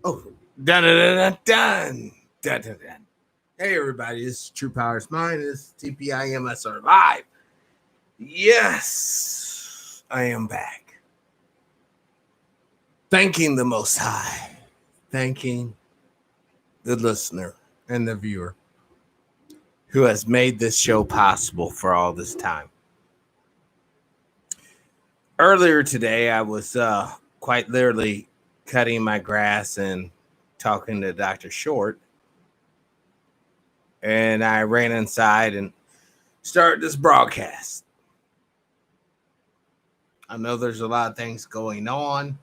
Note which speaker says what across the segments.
Speaker 1: Oh, dun dun dun dun dun dun dun. Hey everybody, this is True Powers Mine. This is TPIM SR Live. Yes, I am back. Thanking the Most High, thanking the listener and the viewer who has made this show possible for all this time. Earlier today, I was quite literally cutting my grass and talking to Dr. Short, and I ran inside and started this broadcast. I know there's a lot of things going on,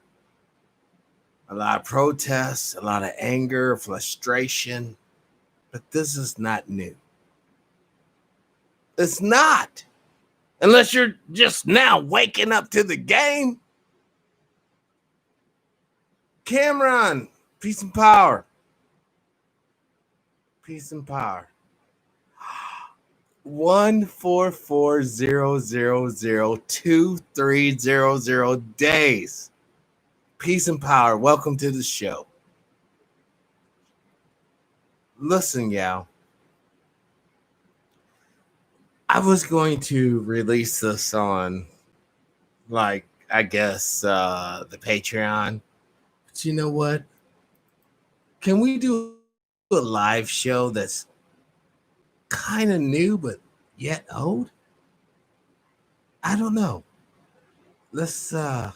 Speaker 1: a lot of protests, a lot of anger, frustration, but this is not new. It's not. Unless you're just now waking up to the game. Cameron, peace and power. Peace and power. 144000230 days. Peace and power. Welcome to the show. Listen, y'all. I was going to release this on, the Patreon. But you know what? Can we do a live show that's kind of new but yet old? I don't know. Let's jump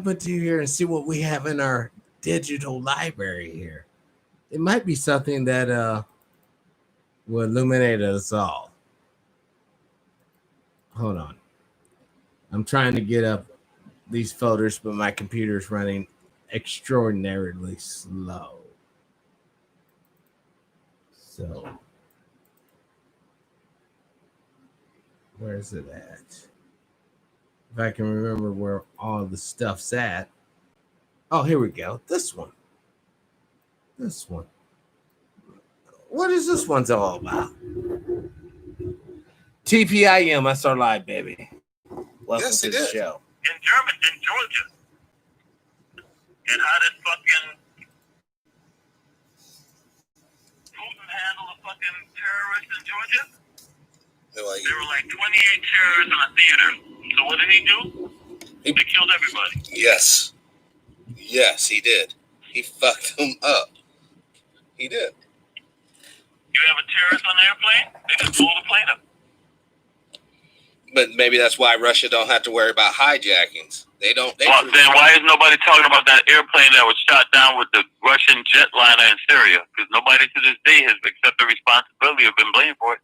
Speaker 1: into here and see what we have in our digital library here. It might be something that will illuminate us all. Hold on. I'm trying to get up these folders, but my computer's running extraordinarily slow. So, where's it at? If I can remember where all the stuff's at. Oh, here we go. This one. What is this one's all about? TPIM SR Live, baby. Welcome to the show.
Speaker 2: In Georgia. And how did fucking Putin handle the fucking terrorists in Georgia? There were like 28 terrorists in a theater. So what did he do? He killed everybody.
Speaker 3: Yes, he did. He fucked them up. He did.
Speaker 2: You have a terrorist on the airplane? They just blew the plane up.
Speaker 3: But maybe that's why Russia don't have to worry about hijackings. Then
Speaker 2: why is nobody talking about that airplane that was shot down with the Russian jetliner in Syria? Because nobody to this day has accepted the responsibility or been blamed for it.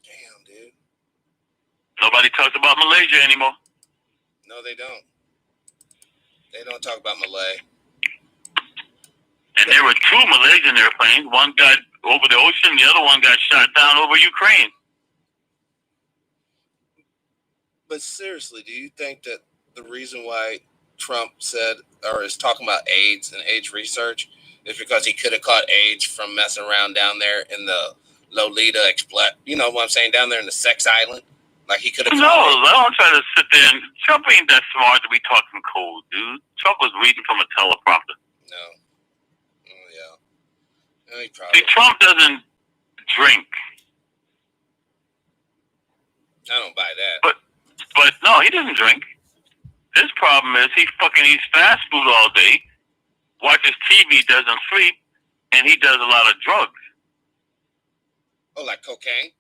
Speaker 3: Damn, dude.
Speaker 2: Nobody talks about Malaysia anymore.
Speaker 3: No, they don't. They don't talk about Malay.
Speaker 2: And there were two Malaysian airplanes. One got over the ocean, the other one got shot down over Ukraine.
Speaker 3: But seriously, do you think that the reason why Trump said or is talking about AIDS and AIDS research is because he could have caught AIDS from messing around down there in the Lolita, you know what I'm saying, down there in the sex island? Like he could have.
Speaker 2: No, I don't try to sit there and Trump ain't that smart to be talking cold, dude. Trump was reading from a teleprompter.
Speaker 3: No. Oh yeah.
Speaker 2: See, Trump doesn't drink.
Speaker 3: I don't buy that.
Speaker 2: But no, he doesn't drink. His problem is he fucking eats fast food all day, watches TV, doesn't sleep, and he does a lot of drugs.
Speaker 3: Oh, like cocaine?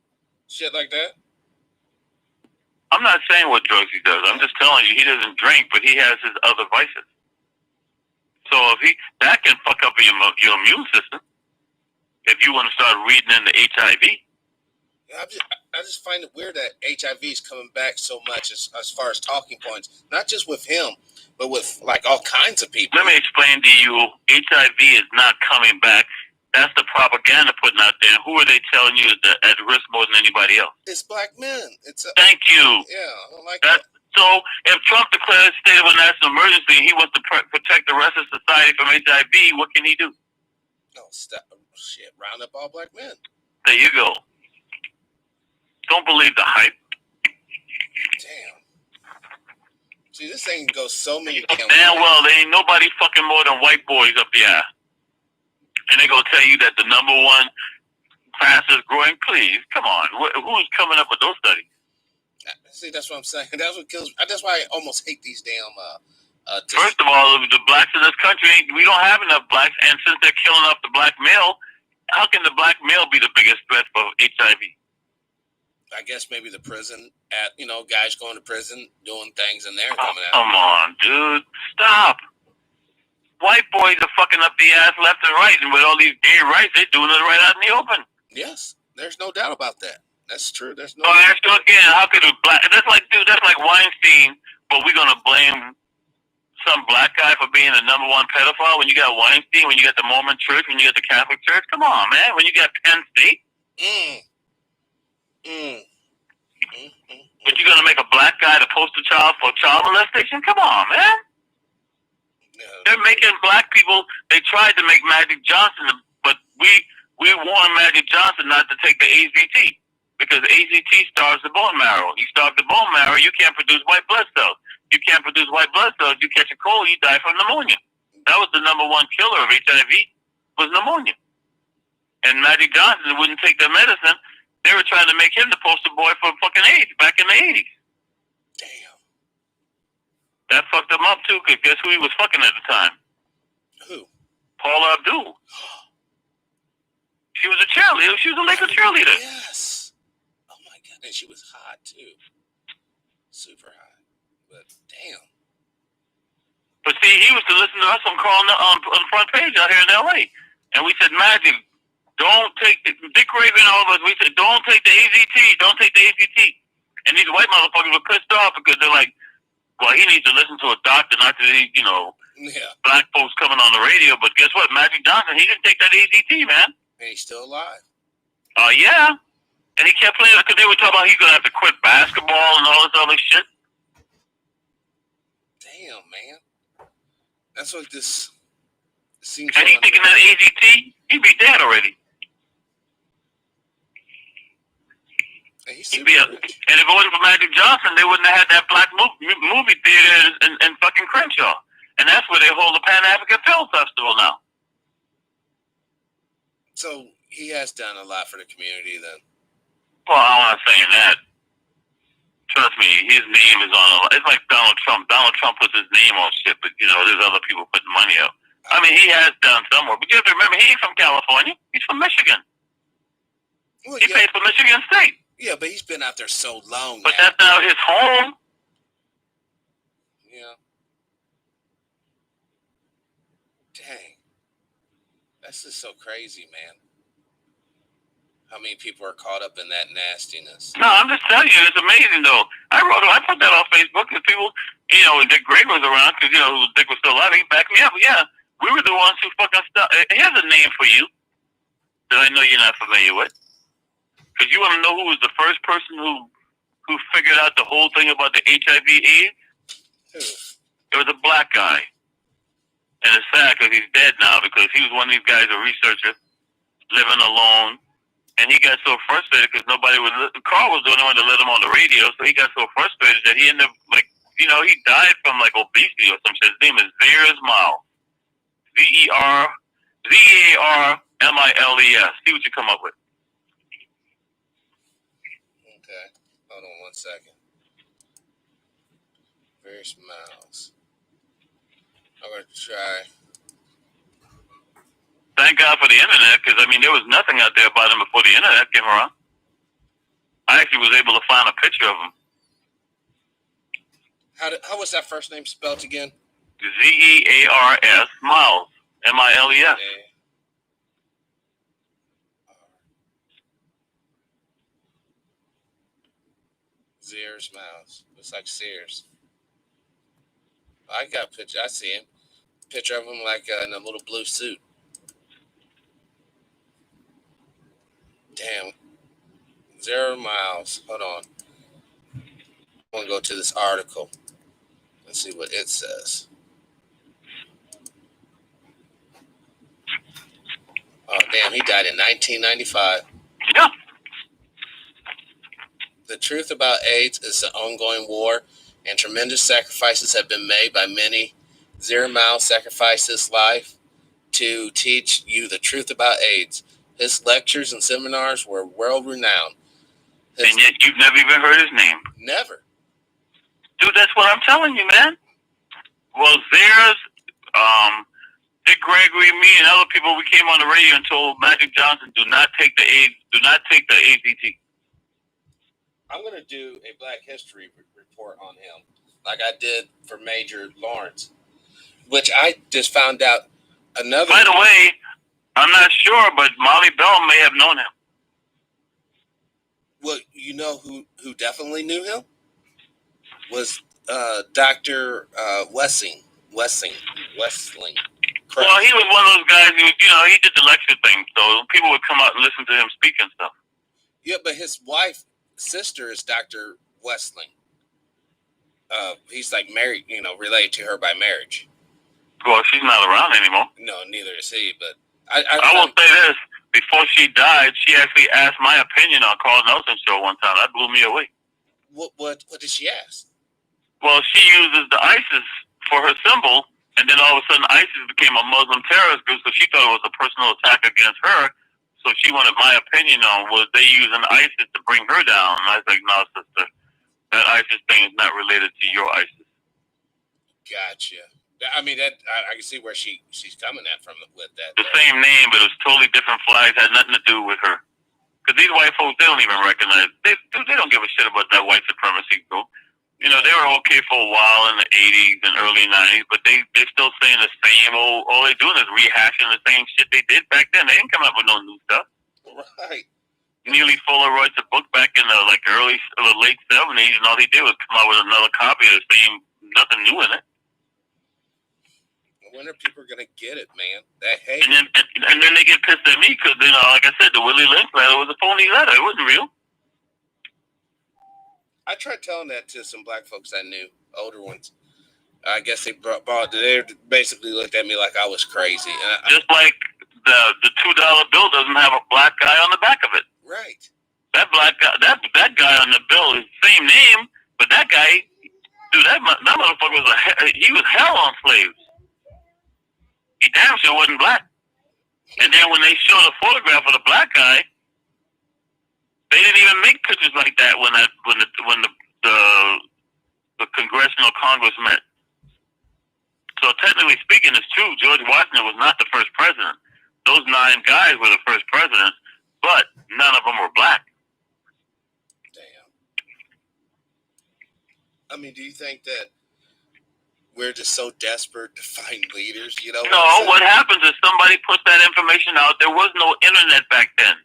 Speaker 3: Shit like that?
Speaker 2: I'm not saying what drugs he does. I'm just telling you he doesn't drink, but he has his other vices. So that can fuck up your immune system if you want to start reading into HIV.
Speaker 3: I just find it weird that HIV is coming back so much as far as talking points, not just with him, but with like all kinds of people.
Speaker 2: Let me explain to you, HIV is not coming back. That's the propaganda putting out there. Who are they telling you is at risk more than anybody else?
Speaker 3: It's black men.
Speaker 2: Thank you.
Speaker 3: Yeah, I don't like that.
Speaker 2: So if Trump declares a state of a national emergency and he wants to protect the rest of society from HIV, what can he do?
Speaker 3: No, round up all black men.
Speaker 2: There you go. Don't believe the hype.
Speaker 3: Damn. See, this thing goes so many
Speaker 2: damn well there ain't nobody fucking more than white boys up the ass. And they gonna tell you that the number one fastest growing. Please, come on. Who's coming up with those studies?
Speaker 3: See, that's what I'm saying. That's what kills. That's why I almost hate these damn.
Speaker 2: First of all, the blacks in this country, we don't have enough blacks, and since they're killing off the black male, how can the black male be the biggest threat for HIV?
Speaker 3: I guess maybe the prison guys going to prison doing things in there and coming out.
Speaker 2: Come on, dude, stop. White boys are fucking up the ass left and right, and with all these gay rights, they're doing it right out in the open.
Speaker 3: Yes, there's no doubt about that. That's true. There's no.
Speaker 2: So I ask you again, how could a black? That's like Weinstein, but we're gonna blame some black guy for being the number one pedophile when you got Weinstein, when you got the Mormon Church, when you got the Catholic Church. Come on, man. When you got Penn State. But you're gonna make a black guy the poster child for child molestation? Come on, man. No. They're making black people. They tried to make Magic Johnson, but we warned Magic Johnson not to take the AZT because AZT starves the bone marrow. You starve the bone marrow, you can't produce white blood cells. You can't produce white blood cells. You catch a cold, you die from pneumonia. That was the number one killer of HIV, was pneumonia. And Magic Johnson wouldn't take their medicine. They were trying to make him the poster boy for fucking AIDS back in the 80s.
Speaker 3: Damn.
Speaker 2: That fucked him up too, because guess who he was fucking at the time?
Speaker 3: Who?
Speaker 2: Paula Abdul. She was a cheerleader. She was a Laker cheerleader.
Speaker 3: Yes. Oh my God. And she was hot too. Super hot. But damn.
Speaker 2: But see, he was to listen to us on the front page out here in LA. And we said, Magic, don't take Dick Raven and all of us, we said, don't take the AZT, don't take the AZT. And these white motherfuckers were pissed off because they're like, well, he needs to listen to a doctor, not to these, black folks coming on the radio. But guess what? Magic Johnson, he didn't take that AZT, man.
Speaker 3: And he's still alive.
Speaker 2: Yeah. And he kept playing because they were talking about he's going to have to quit basketball and all this other shit.
Speaker 3: Damn, man. That's what this seems.
Speaker 2: And he's taking that AZT, he'd be dead already.
Speaker 3: And
Speaker 2: if it wasn't for Magic Johnson, they wouldn't have had that black movie theater in fucking Crenshaw. And that's where they hold the Pan-African Film Festival now.
Speaker 3: So he has done a lot for the community then.
Speaker 2: Well, I'm not saying that. Trust me, his name is on a lot. It's like Donald Trump. Donald Trump puts his name on shit, but, there's other people putting money up. I mean, he has done somewhere. But you have to remember, he ain't from California. He's from Michigan. Well, he pays for Michigan State.
Speaker 3: Yeah, but he's been out there so long.
Speaker 2: But that's now his home.
Speaker 3: Yeah. Dang. That's just so crazy, man. How many people are caught up in that nastiness?
Speaker 2: No, I'm just telling you, it's amazing, though. I put that on Facebook because people, when Dick Gregory was around, because, Dick was still alive, he backed me up. But yeah, we were the ones who fucking stopped. Here's a name for you that I know you're not familiar with. Because you want to know who was the first person who figured out the whole thing about the HIV/AIDS?
Speaker 3: Who?
Speaker 2: It was a black guy. And it's sad because he's dead now because he was one of these guys, a researcher, living alone. And he got so frustrated because Carl was the only one to let him on the radio, so he got so frustrated that he ended up, he died from, obesity or some shit. His name is Zear's Miles. Zearmiles. See what you come up with.
Speaker 3: Okay. Hold on 1 second. Zear's Miles. I'm going to try.
Speaker 2: Thank God for the internet, because, there was nothing out there about him before the internet came around. I actually was able to find a picture of him.
Speaker 3: How was that first name spelled again?
Speaker 2: Zears, Miles. Miles.
Speaker 3: Zear's Miles. Looks like Sears. I got a picture. I see him. Picture of him in a little blue suit. Damn. 0 miles. Hold on. I want to go to this article and see what it says. Oh, damn. He died in 1995.
Speaker 2: Yeah.
Speaker 3: The truth about AIDS is the ongoing war and tremendous sacrifices have been made by many. 0 Mile sacrificed his life to teach you the truth about AIDS. His lectures and seminars were world-renowned.
Speaker 2: And yet you've never even heard his name.
Speaker 3: Never.
Speaker 2: Dude, that's what I'm telling you, man. Well, there's Dick Gregory, me, and other people. We came on the radio and told Magic Johnson, do not take the AZT.
Speaker 3: I'm going to do a Black History report on him, like I did for Major Lawrence, which I just found out another.
Speaker 2: By the way, I'm not sure, but Molly Bell may have known him.
Speaker 3: Well, you know who definitely knew him was Dr. Wessling. Correct.
Speaker 2: Well, he was one of those guys who, he did the lecture thing, so people would come out and listen to him speak and stuff.
Speaker 3: Yeah, but his sister is Dr. Wessling. He's like married, related to her by marriage.
Speaker 2: Well, she's not around anymore.
Speaker 3: No, neither is he. But
Speaker 2: I will say this: before she died, she actually asked my opinion on Carl Nelson's show one time. That blew me away.
Speaker 3: What did she ask?
Speaker 2: Well, she uses the ISIS for her symbol, and then all of a sudden, ISIS became a Muslim terrorist group. So she thought it was a personal attack against her. So she wanted my opinion on was they using ISIS to bring her down. And I was like, no, sister, that ISIS thing is not related to your ISIS.
Speaker 3: Gotcha. I mean, that I can see where she's coming at from with that.
Speaker 2: The same name, but it was totally different flags. Had nothing to do with her. Because these white folks, they don't even recognize. They don't give a shit about that white supremacy group. They were okay for a while in the 80s and early 90s, but they're still saying the same old. All they're doing is rehashing the same shit they did back then. They didn't come up with no new stuff.
Speaker 3: Right.
Speaker 2: Neely Fuller writes a book back in the late 70s, and all he did was come out with another copy of the same, nothing new in it.
Speaker 3: When are people gonna get it, man? That hate.
Speaker 2: And then they get pissed at me because like I said, the Willie Lynch letter was a phony letter. It wasn't real.
Speaker 3: I tried telling that to some black folks I knew, older ones. I guess they basically looked at me like I was crazy. And
Speaker 2: just like the $2 bill doesn't have a black guy on the back of it.
Speaker 3: Right.
Speaker 2: That black guy, that guy on the bill is the same name, but that guy, dude, that motherfucker he was hell on slaves. He damn sure wasn't black. And then when they showed a photograph of the black guy, they didn't even make pictures like that when the Congressional Congress met. So technically speaking, it's true. George Washington was not the first president. Those 9 guys were the first presidents, but none of them were black.
Speaker 3: Damn. I mean, do you think that we're just so desperate to find leaders?
Speaker 2: No, what happens is somebody puts that information out. There was no internet back then.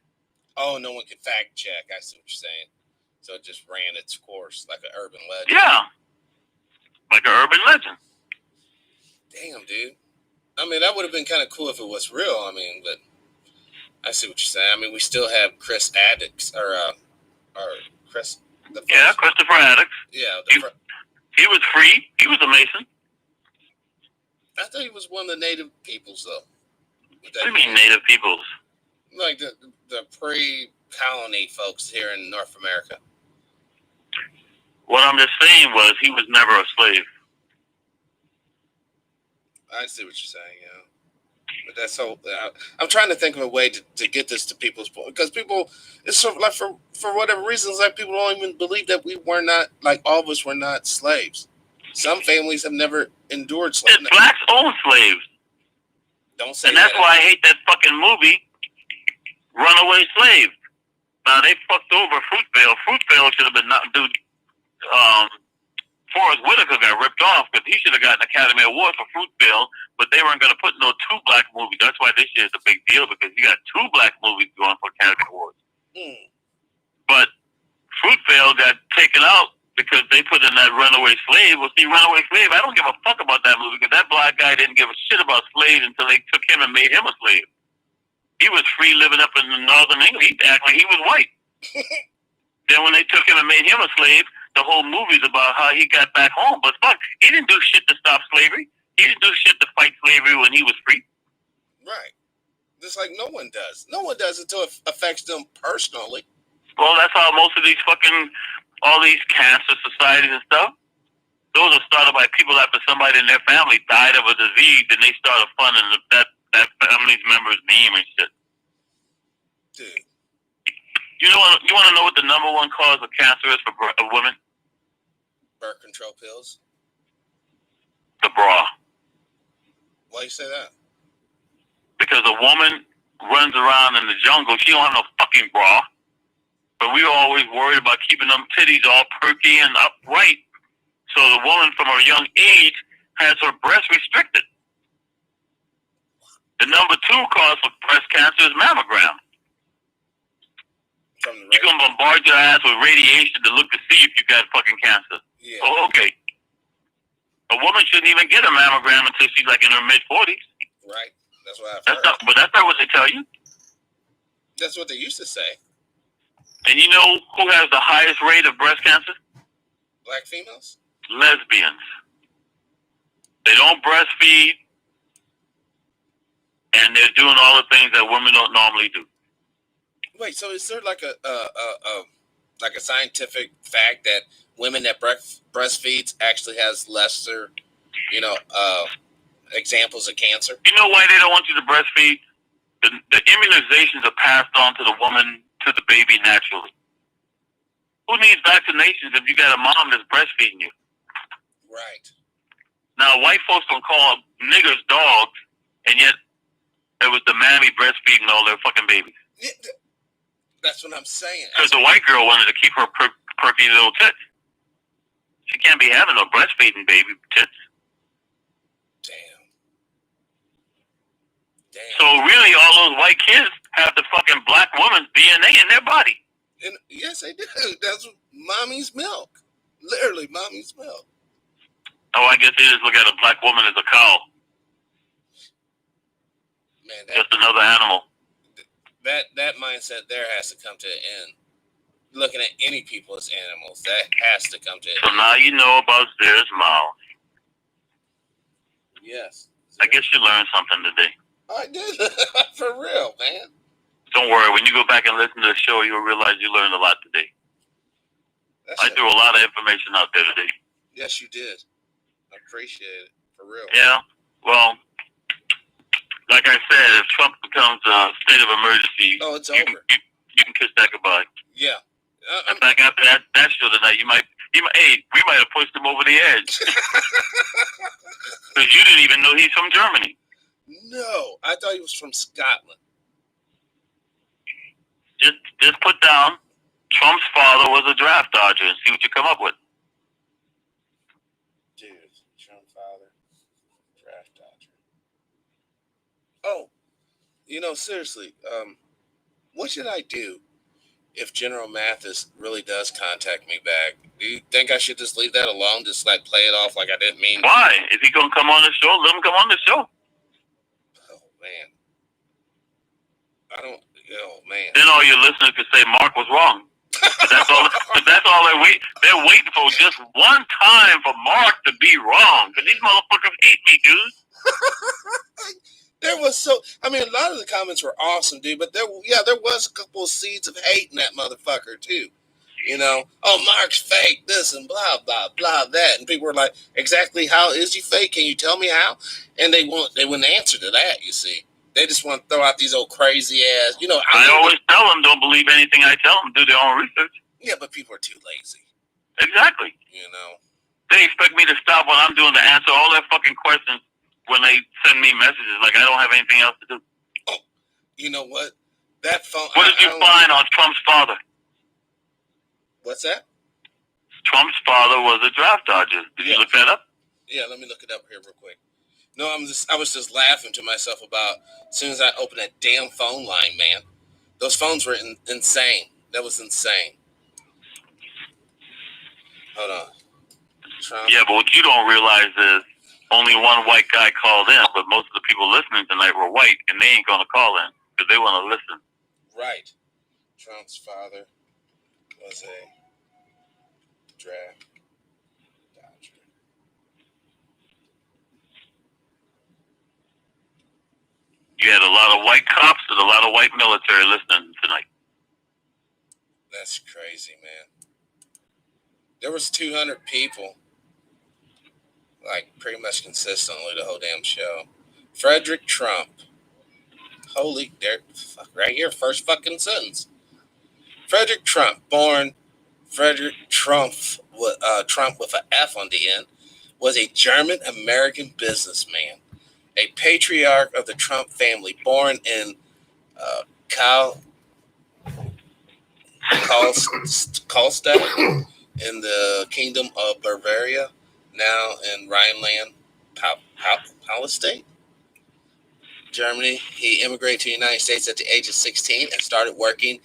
Speaker 3: Oh, no one can fact check. I see what you're saying. So it just ran its course like an urban legend.
Speaker 2: Yeah. Like an urban legend.
Speaker 3: Damn, dude. I mean, that would have been kind of cool if it was real. I mean, but I see what you're saying. I mean, we still have Chris Addicts, or Chris.
Speaker 2: Christopher Addicts.
Speaker 3: Yeah.
Speaker 2: He was free. He was a Mason.
Speaker 3: I thought he was one of the native peoples, though.
Speaker 2: What do you mean native peoples?
Speaker 3: Like the pre-colony folks here in North America.
Speaker 2: What I'm just saying was he was never a slave.
Speaker 3: I see what you're saying, yeah. But that's so. I'm trying to think of a way to get this to people's point, because people, it's sort of like for whatever reasons, like people don't even believe that we were not, like all of us were not slaves. Some families have never endured slavery.
Speaker 2: Blacks own slaves.
Speaker 3: Don't say that.
Speaker 2: And that's why I hate that fucking movie, Runaway Slave. Now they fucked over Fruitvale. Fruitvale should have been Forrest Whitaker got ripped off because he should have gotten an Academy Award for Fruitvale, but they weren't going to put no 2 black movies. That's why this year is a big deal, because you got 2 black movies going for Academy Awards. But Fruitvale got taken out because they put in that Runaway Slave. Well, see, Runaway Slave, I don't give a fuck about that movie, because that black guy didn't give a shit about slaves until they took him and made him a slave. He was free living up in northern England. He acted like he was white. Then when they took him and made him a slave, the whole movie's about how he got back home. But fuck, he didn't do shit to stop slavery. He didn't do shit to fight slavery when he was free.
Speaker 3: Right. Just like no one does. No one does until it affects them personally.
Speaker 2: Well, that's how most of these all these cancer societies and stuff, Those are started by people after somebody in their family died of a disease, and they started funding that family's member's name and shit.
Speaker 3: Dude.
Speaker 2: You want to know what the number one cause of cancer is for women?
Speaker 3: Birth control pills.
Speaker 2: The bra.
Speaker 3: Why you say that?
Speaker 2: Because a woman runs around in the jungle, she don't have no fucking bra. But we were always worried about keeping them titties all perky and upright. So the woman from her young age has her breast restricted. The number 2 cause for breast cancer is mammogram. You can bombard your ass with radiation to look to see if you got fucking cancer.
Speaker 3: Yeah.
Speaker 2: Oh, okay. A woman shouldn't even get a mammogram until she's like in her mid-40s.
Speaker 3: Right. That's what I've heard.
Speaker 2: But that's not what they tell you.
Speaker 3: That's what they used to say.
Speaker 2: And you know who has the highest rate of breast cancer?
Speaker 3: Black females?
Speaker 2: Lesbians. They don't breastfeed, and they're doing all the things that women don't normally do.
Speaker 3: Wait, so is there like a scientific fact that women that breastfeeds actually has lesser, examples of cancer?
Speaker 2: You know why they don't want you to breastfeed? The immunizations are passed on to the woman, to the baby naturally. Who needs vaccinations if you got a mom that's breastfeeding you?
Speaker 3: Right.
Speaker 2: Now, white folks don't call niggers dogs, and yet it was the mammy breastfeeding all their fucking babies.
Speaker 3: Yeah, that's what I'm saying.
Speaker 2: Because the white girl wanted to keep her perky little tits. She can't be having no breastfeeding baby tits.
Speaker 3: Damn.
Speaker 2: So really, all those white kids have the fucking black woman's DNA in their body.
Speaker 3: And yes, they do. That's mommy's milk. Literally, mommy's milk.
Speaker 2: Oh, I guess they just look at a black woman as a cow.
Speaker 3: Man,
Speaker 2: just another animal.
Speaker 3: That mindset there has to come to an end. Looking at any people as animals, that has to come to an end.
Speaker 2: So now you know about Zera's mouth.
Speaker 3: Yes.
Speaker 2: I guess you learned something today.
Speaker 3: I did. For real, man.
Speaker 2: Don't worry. When you go back and listen to the show, you'll realize you learned a lot today. I threw a lot of information out there today.
Speaker 3: Yes, you did. I appreciate it. For real.
Speaker 2: Yeah. Well, like I said, if Trump becomes a state of emergency,
Speaker 3: it's over.
Speaker 2: You can kiss that goodbye.
Speaker 3: Yeah.
Speaker 2: In fact, after that show tonight, we might have pushed him over the edge. Because you didn't even know he's from Germany.
Speaker 3: No, I thought he was from Scotland.
Speaker 2: Just put down Trump's father was a draft dodger and see what you come up with.
Speaker 3: Dude, Trump's father, draft dodger. Oh, seriously, what should I do if General Mathis really does contact me back? Do you think I should just leave that alone, just like play it off like I didn't mean?
Speaker 2: Why? If he gonna come on the show, let him come on the show.
Speaker 3: Oh man, I don't. Oh man.
Speaker 2: Then all your listeners could say Mark was wrong. But that's all. They're waiting for just one time for Mark to be wrong. Because these motherfuckers hate me, dude.
Speaker 3: There was a lot of the comments were awesome, dude. But there was a couple of seeds of hate in that motherfucker too. Mark's fake, this and blah blah blah that, and people were like, exactly how is he fake? Can you tell me how? And they wouldn't answer to that. You see, they just want to throw out these old crazy ass.
Speaker 2: I always tell them don't believe anything I tell them. Do their own research.
Speaker 3: Yeah, but people are too lazy.
Speaker 2: Exactly. They expect me to stop what I'm doing to answer all their fucking questions when they send me messages like I don't have anything else to do.
Speaker 3: Oh, you know what? That phone.
Speaker 2: What did you find on Trump's father?
Speaker 3: What's that?
Speaker 2: Trump's father was a draft dodger. Did you look that up?
Speaker 3: Yeah, let me look it up here real quick. No, I was just laughing to myself about as soon as I opened that damn phone line, man. Those phones were insane. That was insane. Hold on. Trump.
Speaker 2: Yeah, but what you don't realize is only one white guy called in, but most of the people listening tonight were white, and they ain't going to call in because they want to listen.
Speaker 3: Right. Trump's father was a draft dodger.
Speaker 2: You had a lot of white cops and a lot of white military listening tonight.
Speaker 3: That's crazy, man. There was 200 people like pretty much consistently the whole damn show. Frederick Trump. Holy, there, fuck, right here, first fucking sentence. Frederick Trump, born Frederick Trump with an F on the end, was a German-American businessman, a patriarch of the Trump family, born in Karlstadt in the Kingdom of Bavaria, now in Rhineland-Palatinate, Germany. He immigrated to the United States at the age of 16 and started working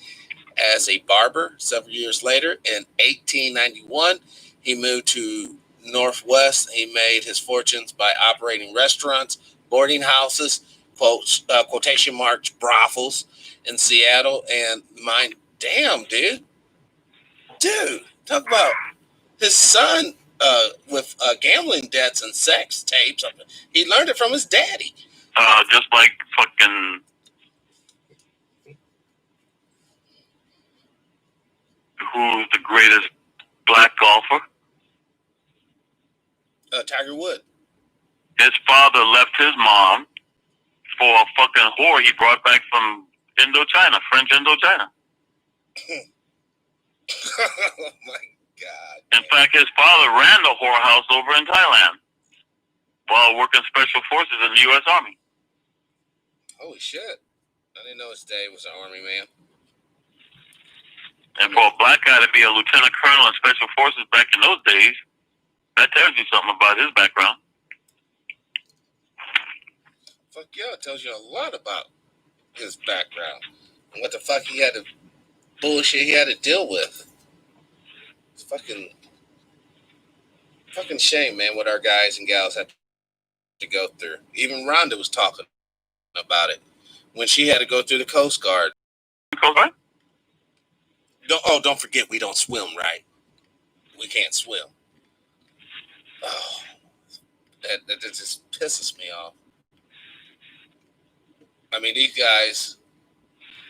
Speaker 3: as a barber. Several years later, in 1891, he moved to Northwest. He made his fortunes by operating restaurants, boarding houses, quotation marks, brothels in Seattle. And damn, dude, talk about his son with gambling debts and sex tapes. He learned it from his daddy.
Speaker 2: Just like fucking who's the greatest black golfer?
Speaker 3: Tiger Woods.
Speaker 2: His father left his mom for a fucking whore he brought back from Indochina, French Indochina.
Speaker 3: Oh my God.
Speaker 2: In fact, his father ran the whorehouse over in Thailand while working special forces in the U.S. Army.
Speaker 3: Holy shit. I didn't know his dad was an army man.
Speaker 2: And for a black guy to be a lieutenant colonel in special forces back in those days, that tells you something about his background.
Speaker 3: Fuck yeah, it tells you a lot about his background and what the fuck he had to bullshit he had to deal with. It's fucking shame, man, what our guys and gals have to go through. Even Rhonda was talking about it when she had to go through the Coast Guard.
Speaker 2: Coast Guard?
Speaker 3: Don't forget we don't swim, right? We can't swim. Oh, that just pisses me off. I mean, these guys.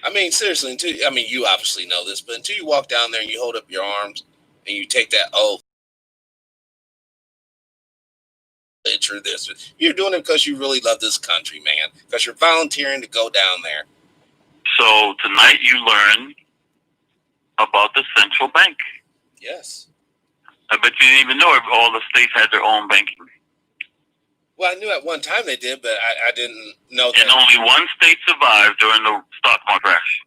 Speaker 3: I mean, seriously, you obviously know this, but until you walk down there and you hold up your arms and you take that oath, through this, you're doing it because you really love this country, man. Because you're volunteering to go down there.
Speaker 2: So tonight you learn about the central bank.
Speaker 3: Yes.
Speaker 2: I bet you didn't even know if all the states had their own banking.
Speaker 3: Well, I knew at one time they did, but I didn't know that.
Speaker 2: And only one state survived during the stock market crash.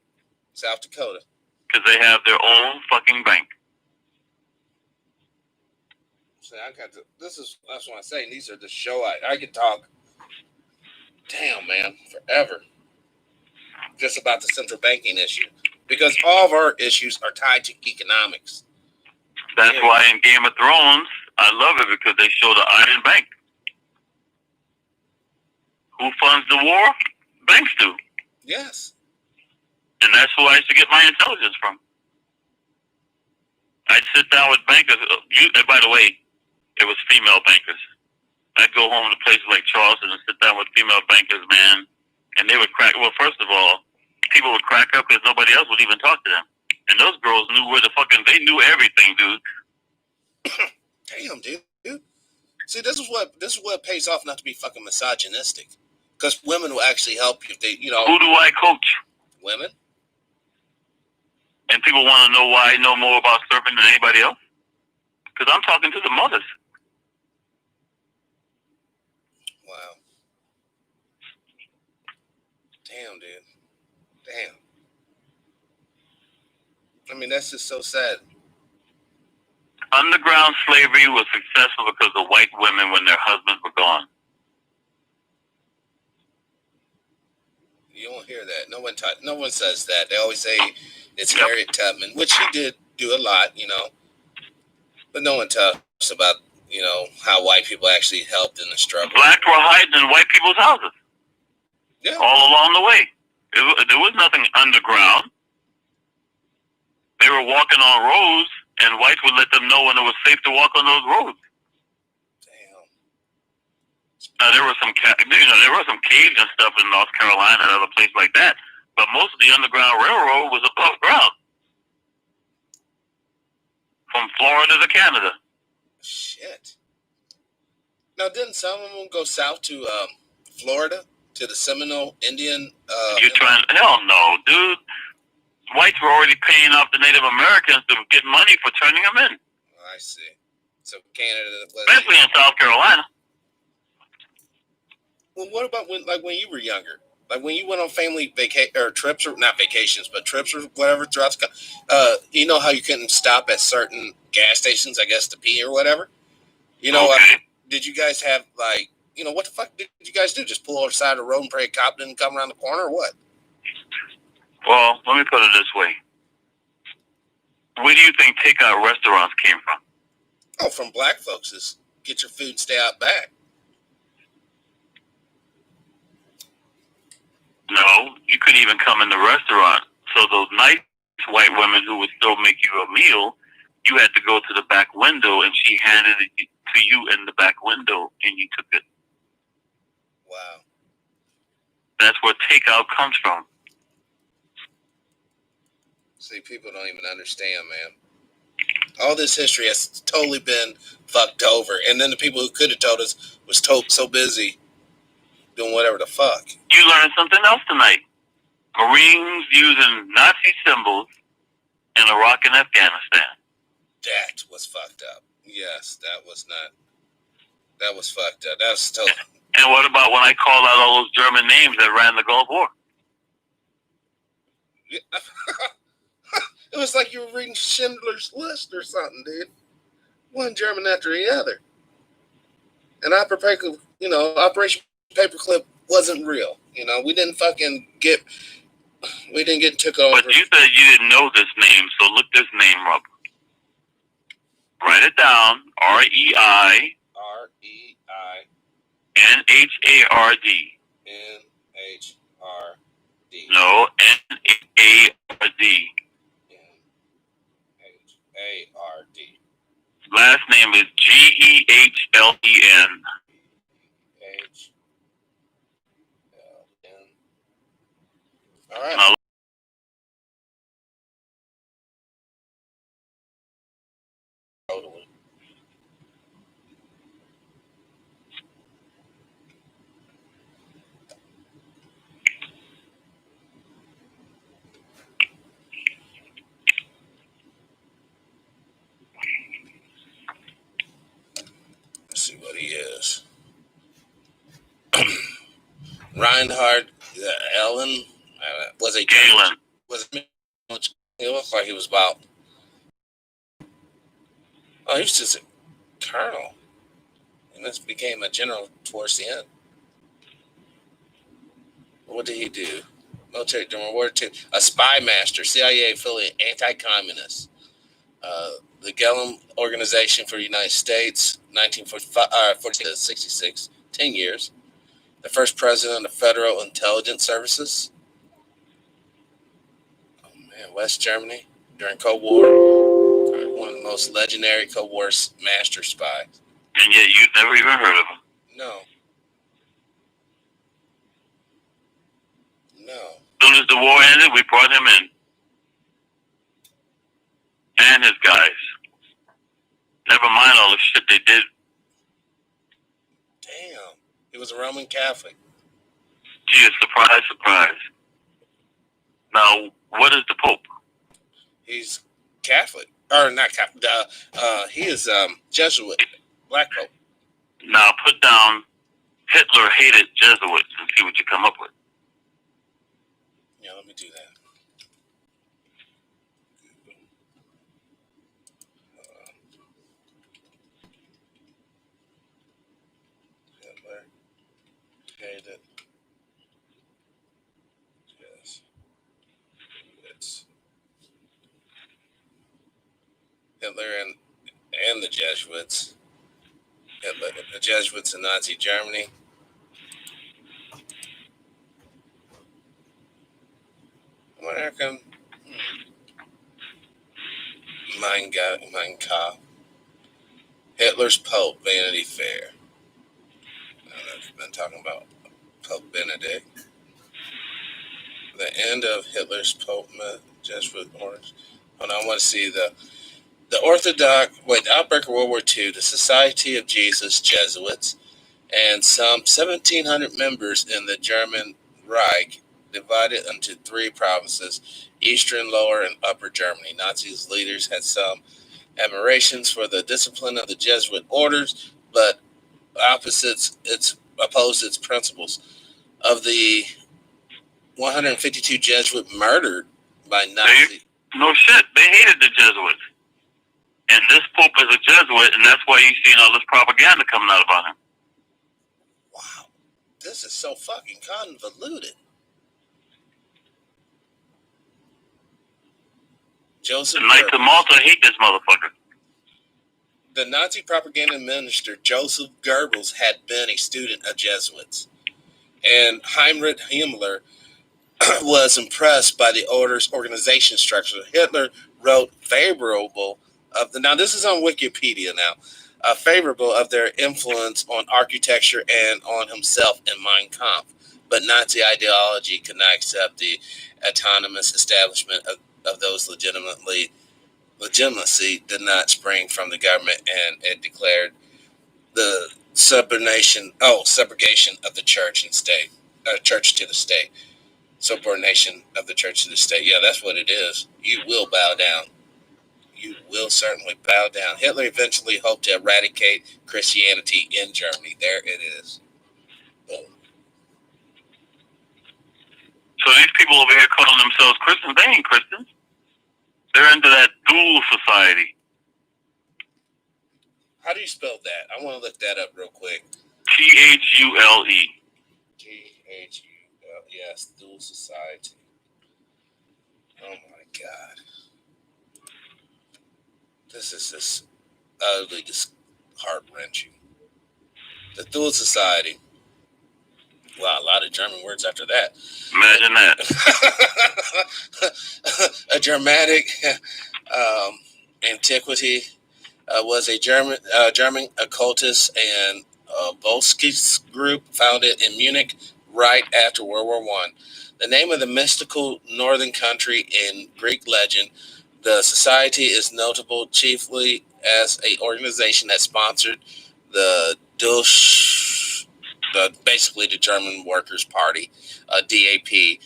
Speaker 3: South Dakota.
Speaker 2: Because they have their own fucking bank.
Speaker 3: See, that's what I'm saying. These are the show I could talk. Damn, man, forever. Just about the central banking issue. Because all of our issues are tied to economics.
Speaker 2: That's why in Game of Thrones, I love it because they show the Iron Bank. Who funds the war? Banks do.
Speaker 3: Yes.
Speaker 2: And that's who I used to get my intelligence from. I'd sit down with bankers. By the way, it was female bankers. I'd go home to places like Charleston and sit down with female bankers, man. And they would crack. Well, first of all, people would crack up because nobody else would even talk to them. And those girls knew they knew everything, dude.
Speaker 3: Damn, dude. See, this is what pays off not to be fucking misogynistic. Because women will actually help you if they,
Speaker 2: Who do I coach?
Speaker 3: Women.
Speaker 2: And people want to know why I know more about surfing than anybody else? Because I'm talking to the mothers.
Speaker 3: Wow. Damn, dude. Damn. I mean, that's just so sad.
Speaker 2: Underground slavery was successful because of white women when their husbands were gone.
Speaker 3: You don't hear that. No one says that. They always say it's Harriet Tubman, which she did do a lot, But no one talks about, how white people actually helped in the struggle.
Speaker 2: Blacks were hiding in white people's houses.
Speaker 3: Yeah.
Speaker 2: All along the way. There was nothing underground. They were walking on roads, and whites would let them know when it was safe to walk on those roads.
Speaker 3: Damn.
Speaker 2: Now there were some caves and stuff in North Carolina and other places like that, but most of the Underground Railroad was above ground, from Florida to Canada.
Speaker 3: Shit. Now, didn't some of them go south to Florida, to the Seminole Indian?
Speaker 2: You're trying? Hell no, dude. Whites were already paying off the Native Americans to get money for turning them in.
Speaker 3: I see. So Canada,
Speaker 2: especially in South Carolina.
Speaker 3: Well, what about when you were younger? Like when you went on family trips, or not vacations, but trips or whatever throughout the you know how you couldn't stop at certain gas stations, I guess, to pee or whatever? You know,
Speaker 2: okay.
Speaker 3: Did you guys have what the fuck did you guys do? Just pull over the side of the road and pray a cop didn't come around the corner or what?
Speaker 2: Well, let me put it this way. Where do you think takeout restaurants came from?
Speaker 3: Oh, from black folks. Is get your food, stay out back.
Speaker 2: No, you couldn't even come in the restaurant. So those nice white women who would still make you a meal, you had to go to the back window and she handed it to you in the back window and you took it.
Speaker 3: Wow.
Speaker 2: That's where takeout comes from.
Speaker 3: See, people don't even understand, man. All this history has totally been fucked over. And then the people who could have told us was so busy doing whatever the fuck.
Speaker 2: You learned something else tonight. Marines using Nazi symbols in Iraq and Afghanistan.
Speaker 3: That was fucked up. Yes, that was fucked up. That was totally...
Speaker 2: And what about when I called out all those German names that ran the Gulf War?
Speaker 3: Yeah. It was like you were reading Schindler's List or something, dude. One German after the other. And Operation Paperclip wasn't real. We didn't took over.
Speaker 2: But you said you didn't know this name, so look this name up. Write it down. REI. NHARD.
Speaker 3: NHRD.
Speaker 2: No, NARD.
Speaker 3: NHARD.
Speaker 2: Last name is GEHLEN.
Speaker 3: HLN. All right.
Speaker 2: Now,
Speaker 3: Totally. Let's see what he is. Reinhard Ellen was a
Speaker 2: Galen.
Speaker 3: He looked like he was about. Oh, he was just a colonel, and this became a general towards the end. What did he do? Military during World War II. A spy master, CIA affiliate, anti-communist. The Gellum Organization for the United States, 1945 to 66, 10 years. The first president of Federal Intelligence Services. Oh man, West Germany during Cold War. One of the most legendary Cold War master spies.
Speaker 2: And yet you've never even heard of him.
Speaker 3: No.
Speaker 2: As soon as the war ended, we brought him in. And his guys. Never mind all the shit they did.
Speaker 3: Damn. He was a Roman Catholic.
Speaker 2: Gee, surprise, surprise. Now, what is the Pope?
Speaker 3: He's Catholic. Or not Catholic. He is Jesuit. Black Pope.
Speaker 2: Now, put down Hitler hated Jesuits and see what you come up with.
Speaker 3: Yeah, let me do that. Hitler hated Jesuits. Hitler and the Jesuits. Hitler, the Jesuits in Nazi Germany. American. Mein Kampf. Hitler's Pope, Vanity Fair. I've been talking about Pope Benedict. The end of Hitler's Pope, Jesuit orders. And I want to see the Orthodox, the outbreak of World War II, the Society of Jesus, Jesuits, and some 1,700 members in the German Reich, divided into three provinces: Eastern, Lower, and Upper Germany. Nazi leaders had some admirations for the discipline of the Jesuit orders, but opposed its principles. Of the 152 Jesuits murdered by Nazi.
Speaker 2: No shit. They hated the Jesuits. And this Pope is a Jesuit, and that's why you're seeing all this propaganda coming out about him.
Speaker 3: Wow. This is so fucking convoluted. Joseph
Speaker 2: The Knights of Malta hate this motherfucker.
Speaker 3: The Nazi propaganda minister Joseph Goebbels had been a student of Jesuits, and Heinrich Himmler was impressed by the order's organization structure. Hitler wrote favorable of the. Now this is on Wikipedia now. Favorable of their influence on architecture and on himself in Mein Kampf, but Nazi ideology could not accept the autonomous establishment of those legitimacy did not spring from the government, and it declared the subrogation of the church and state, church to the state. Subordination of the church to the state. Yeah, that's what it is. You will bow down. You will certainly bow down. Hitler eventually hoped to eradicate Christianity in Germany. There it is. Boom.
Speaker 2: So these people over here calling themselves Christians, they ain't Christians. They're into that dual society.
Speaker 3: How do you spell that? I want to look that up real quick.
Speaker 2: Thule.
Speaker 3: Thul. Yes, dual society. Oh my God. This is just utterly just heart-wrenching. The Thule Society. Wow, a lot of German words after that.
Speaker 2: Imagine that.
Speaker 3: A Germanic antiquity was a German occultist and Volksky group founded in Munich right after World War I. The name of the mystical northern country in Greek legend, the society is notable chiefly as an organization that sponsored the basically the German Workers' Party, DAP,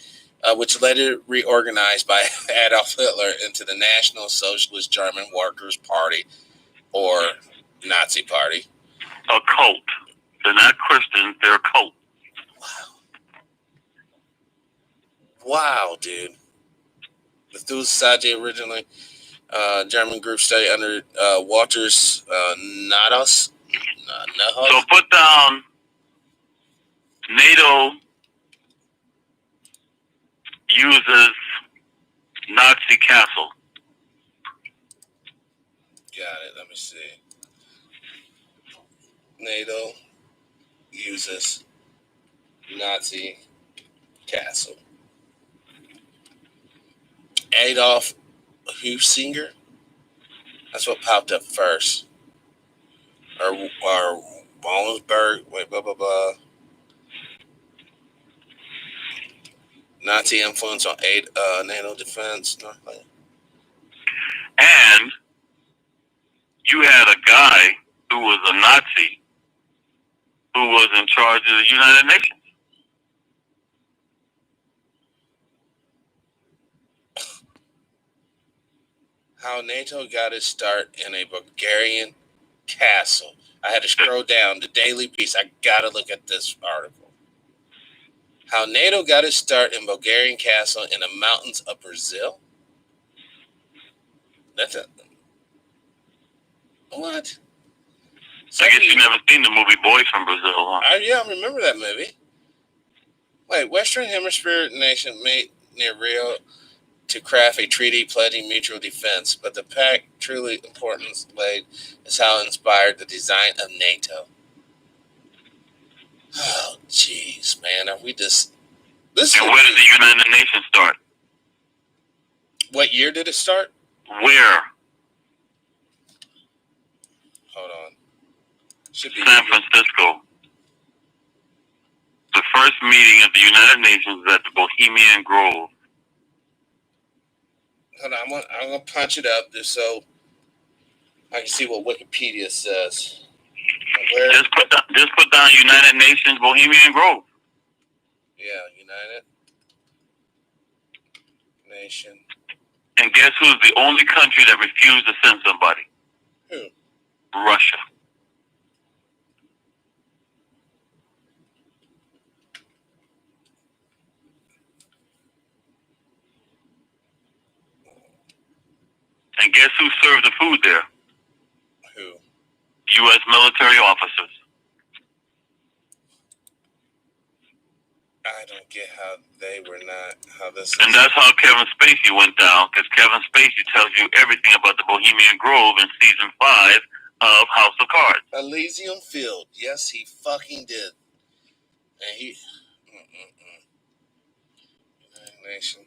Speaker 3: which later reorganized by Adolf Hitler into the National Socialist German Workers' Party, or Nazi Party.
Speaker 2: A cult. They're not Christians, they're a cult.
Speaker 3: Wow, dude. The Thule Society originally German group study under Walters Nados.
Speaker 2: So put down NATO uses Nazi castle.
Speaker 3: Got it. Let me see. NATO uses Nazi castle. Adolf Husinger. That's what popped up first. Or Wallenberg. Wait, blah, blah, blah. Nazi influence on NATO defense.
Speaker 2: And you had a guy who was a Nazi who was in charge of the United Nations.
Speaker 3: How NATO got its start in a Bulgarian castle. I had to scroll down the Daily Beast. I gotta look at this article. How NATO got its start in Bulgarian castle in the mountains of Brazil. That's a what?
Speaker 2: I guess you've never seen the movie Boys from Brazil, huh?
Speaker 3: Yeah, I remember that movie. Wait, Western Hemisphere nation made near Rio to craft a treaty pledging mutual defense, but the pact truly importance laid is how it inspired the design of NATO. Oh, jeez, man, are we just?
Speaker 2: And where did the United Nations start?
Speaker 3: What year did it start?
Speaker 2: Where?
Speaker 3: Hold on. Should be
Speaker 2: San Francisco. The first meeting of the United Nations was at the Bohemian Grove.
Speaker 3: Hold on, I'm gonna punch it up just so I can see what Wikipedia says.
Speaker 2: Just put down United Nations Bohemian Grove.
Speaker 3: Yeah, United Nation.
Speaker 2: And guess who's the only country that refused to send somebody?
Speaker 3: Who?
Speaker 2: Russia. And guess who served the food there?
Speaker 3: Who?
Speaker 2: U.S. military officers.
Speaker 3: I don't get how they were not. How this.
Speaker 2: And that's how Kevin Spacey went down, because Kevin Spacey tells you everything about the Bohemian Grove in season 5 of House of Cards.
Speaker 3: Elysium Field. Yes, he fucking did. And he. United Nation.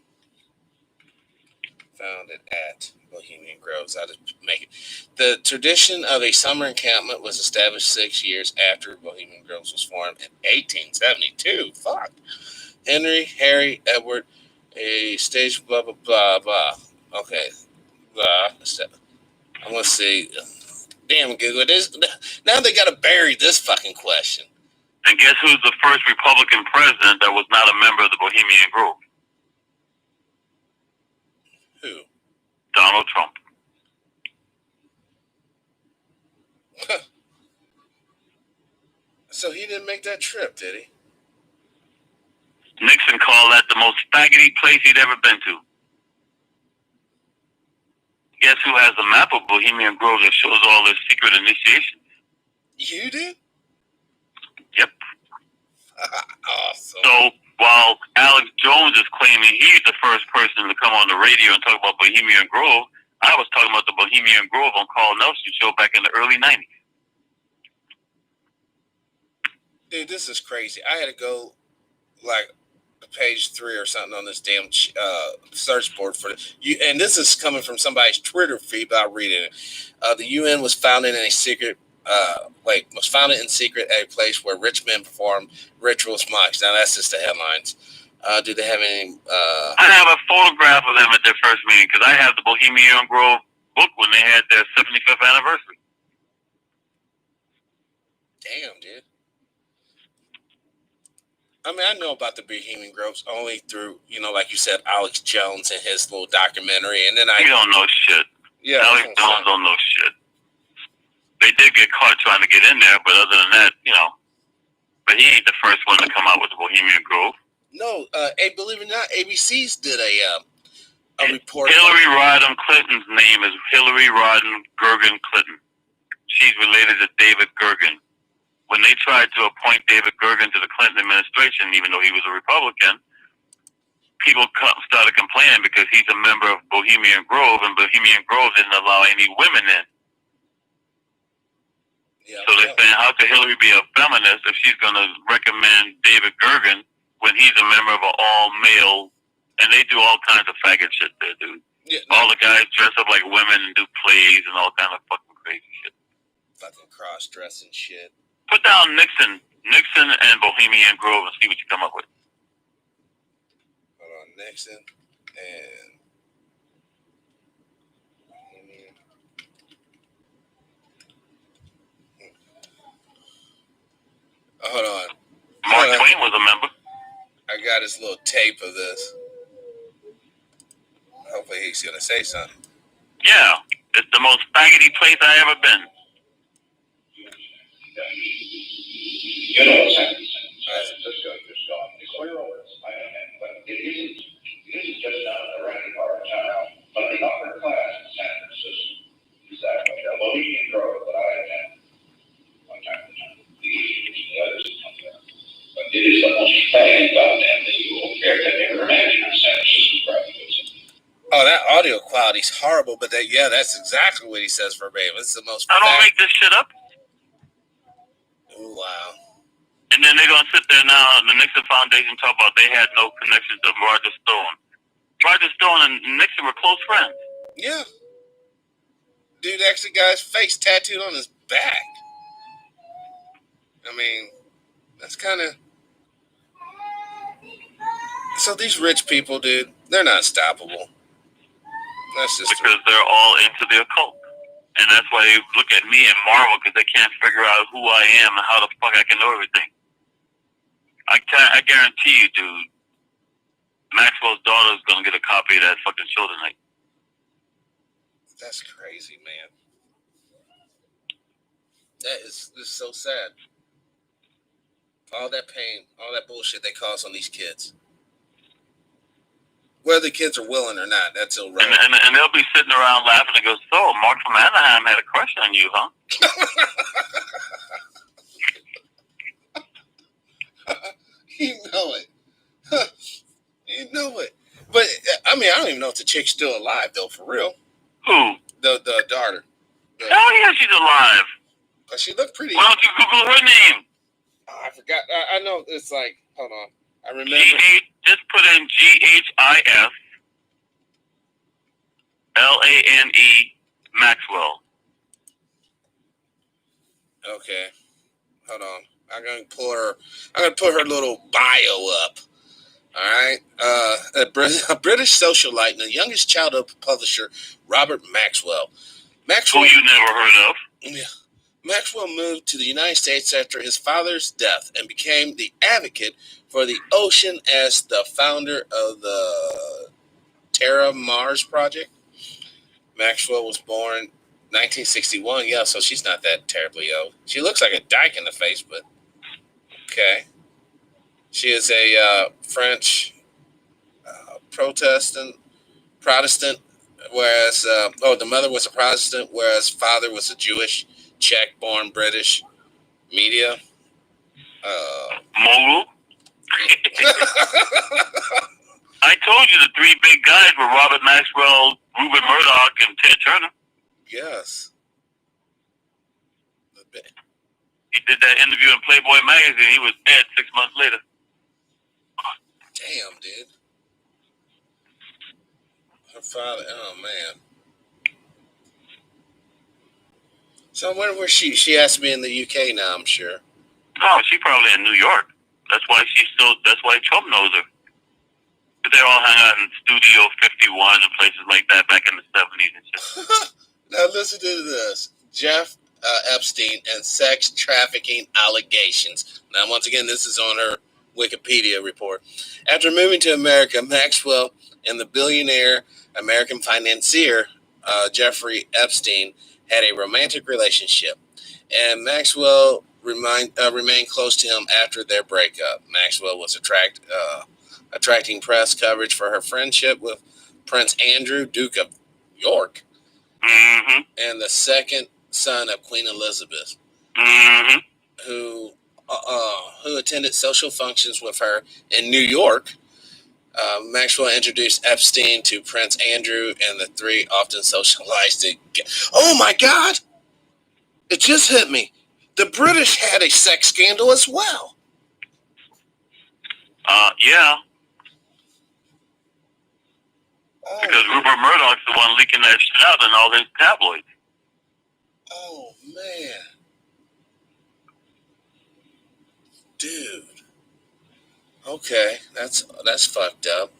Speaker 3: Founded at Bohemian Groves. I'll just make it. The tradition of a summer encampment was established 6 years after Bohemian Groves was formed in 1872. Fuck. Harry, Edward, a stage, blah, blah, blah, blah. Okay. Blah. I'm going to see. Damn, Google. Now they got to bury this fucking question.
Speaker 2: And guess who's the first Republican president that was not a member of the Bohemian Grove?
Speaker 3: Who?
Speaker 2: Donald Trump.
Speaker 3: So he didn't make that trip, did he?
Speaker 2: Nixon called that the most faggoty place he'd ever been to. Guess who has a map of Bohemian Grove that shows all their secret initiations?
Speaker 3: You did?
Speaker 2: Yep.
Speaker 3: Awesome.
Speaker 2: So while Alex Jones is claiming he's the first person to come on the radio and talk about Bohemian Grove, I was talking about the Bohemian Grove on Carl Nelson show back in the early 90s.
Speaker 3: Dude, this is crazy. I had to go like page 3 or something on this damn search board for it. And this is coming from somebody's Twitter feed, but I'll read it. The UN was founded in a secret. Was founded in secret at a place where rich men perform ritual smokes. Now that's just the headlines. Do they have any?
Speaker 2: I have a photograph of them at their first meeting because I have the Bohemian Grove book when they had their 75th anniversary.
Speaker 3: Damn, dude. I mean, I know about the Bohemian Groves only through, like you said, Alex Jones and his little documentary, and then
Speaker 2: You don't know shit.
Speaker 3: Yeah,
Speaker 2: Alex Jones don't know shit. They did get caught trying to get in there, but other than that, but he ain't the first one to come out with the Bohemian Grove.
Speaker 3: No, believe it or not, ABC's did a report.
Speaker 2: Hillary Rodham Clinton's name is Hillary Rodham Gergen Clinton. She's related to David Gergen. When they tried to appoint David Gergen to the Clinton administration, even though he was a Republican, people started complaining because he's a member of Bohemian Grove, and Bohemian Grove didn't allow any women in.
Speaker 3: Yeah,
Speaker 2: so they're saying, how could Hillary be a feminist if she's going to recommend David Gergen when he's a member of an all-male, and they do all kinds of faggot shit there, dude. Yeah, all the guys dress up like women and do plays and all kind of fucking crazy shit.
Speaker 3: Fucking cross-dressing shit.
Speaker 2: Put down Nixon and Bohemian Grove and see what you come up with.
Speaker 3: Hold on, Nixon and hold on.
Speaker 2: Mark Twain was a member.
Speaker 3: I got his little tape of this. Hopefully he's gonna say something.
Speaker 2: Yeah, it's the most faggoty place I ever been.
Speaker 4: You know what's happening? Just on the clear alerts, but it isn't just down the random part of town, but the upper class in San Francisco. Exactly. The Bohemian Grove that I attend one time to time. The others come there. But it is the most faggy goddamn thing you will ever imagine in San Francisco graduates.
Speaker 3: Oh, that audio quality's horrible, but that's exactly what he says verbatim. It's the most.
Speaker 2: I don't make this shit up.
Speaker 3: Ooh, wow.
Speaker 2: And then they're going to sit there now, the Nixon Foundation talk about they had no connection to Roger Stone. Roger Stone and Nixon were close friends.
Speaker 3: Yeah. Dude actually got his face tattooed on his back. I mean, that's kind of... So these rich people, dude, they're not stoppable. That's just...
Speaker 2: Because they're all into the occult. And that's why they look at me and marvel because they can't figure out who I am and how the fuck I can know everything. I guarantee you, dude, Maxwell's daughter is going to get a copy of that fucking show tonight.
Speaker 3: That's crazy, man. That is so sad. All that pain, all that bullshit they cause on these kids. Whether the kids are willing or not, that's irrelevant.
Speaker 2: And they'll be sitting around laughing and go, so, Mark from Anaheim had a crush on you, huh?
Speaker 3: You know it. You know it. But, I mean, I don't even know if the chick's still alive, though, for real.
Speaker 2: Who?
Speaker 3: The daughter.
Speaker 2: Hell yeah, she's alive.
Speaker 3: But she looked pretty.
Speaker 2: Why don't you Google her name?
Speaker 3: Oh, I forgot. I know it's like, hold on. I remember.
Speaker 2: Just put in GHISLANE Maxwell.
Speaker 3: Okay. Hold on. I'm gonna put her little bio up. All right. A British socialite and the youngest child of publisher Robert Maxwell.
Speaker 2: Who you never heard of?
Speaker 3: Yeah. Maxwell moved to the United States after his father's death and became the advocate for the ocean as the founder of the Terra Mars Project. Maxwell was born 1961. Yeah, so she's not that terribly old. She looks like a dyke in the face, but okay. She is a French Protestant, whereas the mother was a Protestant, whereas father was a Jewish, Czech-born British media
Speaker 2: mogul. I told you the three big guys were Robert Maxwell, Rupert Murdoch, and Ted Turner.
Speaker 3: Yes.
Speaker 2: He did that interview in Playboy magazine. He was dead 6 months later.
Speaker 3: Damn, dude. Her father, oh man. So where she? She has to be in the UK now, I'm sure.
Speaker 2: No, she's probably in New York. That's why Trump knows her. But they all hang out in Studio 51 and places like that back in the 70s and shit.
Speaker 3: Now listen to this. Jeff Epstein and sex trafficking allegations. Now, once again, this is on her Wikipedia report. After moving to America, Maxwell and the billionaire American financier Jeffrey Epstein had a romantic relationship, and Maxwell remained close to him after their breakup. Maxwell was attracting press coverage for her friendship with Prince Andrew, Duke of York, and the second son of Queen Elizabeth, who attended social functions with her in New York. Maxwell introduced Epstein to Prince Andrew, and the three often socialized together. Oh my God! It just hit me. The British had a sex scandal as well.
Speaker 2: Yeah. Because Rupert Murdoch's the one leaking that shit out in all his tabloids.
Speaker 3: Oh man, dude. Okay, that's fucked up.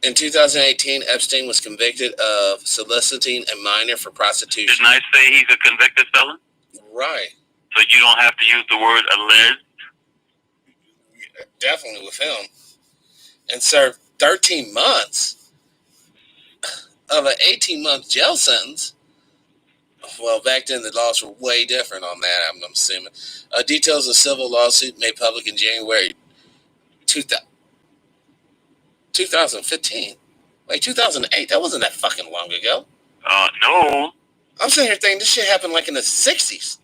Speaker 3: In 2018, Epstein was convicted of soliciting a minor for prostitution.
Speaker 2: Didn't I say he's a convicted felon?
Speaker 3: Right.
Speaker 2: So you don't have to use the word alleged?
Speaker 3: Definitely with him. And served 13 months of an 18-month jail sentence. Well, back then the laws were way different on that, I'm assuming. Details of civil lawsuit made public in January 2015. Wait, 2008? That wasn't that fucking long ago.
Speaker 2: No.
Speaker 3: I'm sitting here thinking this shit happened like in the 60s.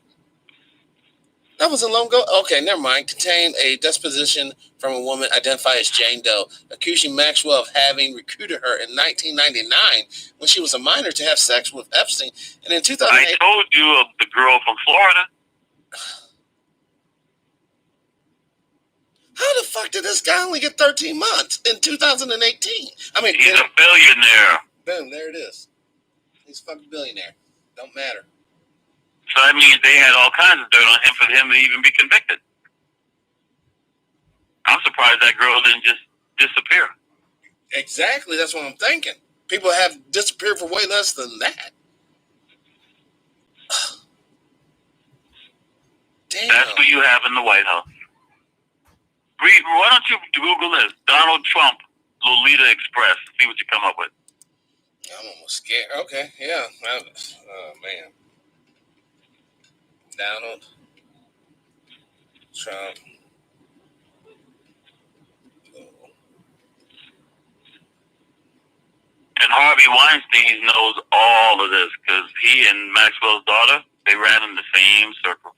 Speaker 3: That wasn't long ago? Okay, never mind. Contained a disposition from a woman identified as Jane Doe, accusing Maxwell of having recruited her in 1999 when she was a minor to have sex with Epstein. And in 2008...
Speaker 2: I told you of the girl from Florida.
Speaker 3: How the fuck did this guy only get 13 months in 2018? I mean...
Speaker 2: He's a billionaire.
Speaker 3: Boom, there it is. He's a fucking billionaire. Don't matter.
Speaker 2: So that means they had all kinds of dirt on him for him to even be convicted. I'm surprised that girl didn't just disappear.
Speaker 3: Exactly, that's what I'm thinking. People have disappeared for way less than that. Damn.
Speaker 2: That's what you have in the White House. Why don't you Google this? Donald Trump, Lolita Express. See what you come up with.
Speaker 3: I'm almost scared. Okay, yeah. Oh, man. Donald Trump.
Speaker 2: And Harvey Weinstein knows all of this because he and Maxwell's daughter, they ran in the same circle.